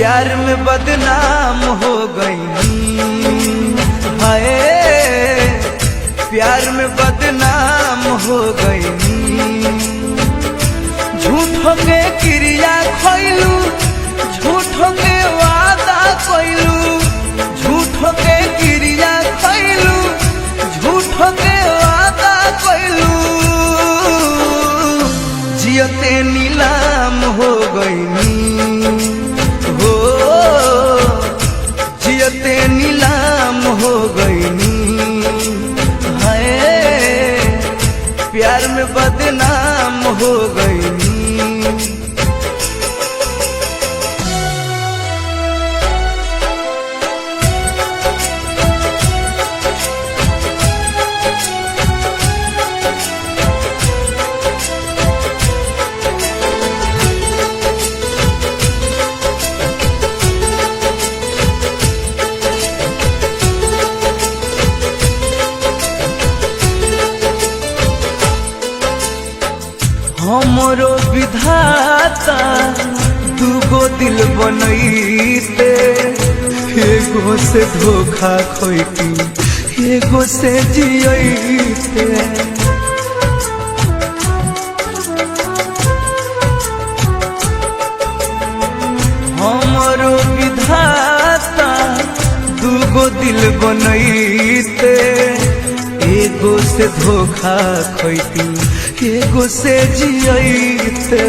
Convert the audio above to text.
प्यार में बदनाम हो गई। हाय प्यार में बदनाम हो गई। झूठों के क्रिया खोइलू, झूठों के वादा कोइलू, झूठों के क्रिया खोइलू, झूठों के वादा कोइलू। जियते नीलाम हो गई हो, जियते नीलाम हो गई। हाय प्यार में बदनाम हो गई। हमरो विधाता दूगो दिल बनैते, एगो से धोखा खोइती, एगो से जियते। हमरो विधाता दूगो दिल बनैते, एगो से धोखा खोइती, एगो से जियते।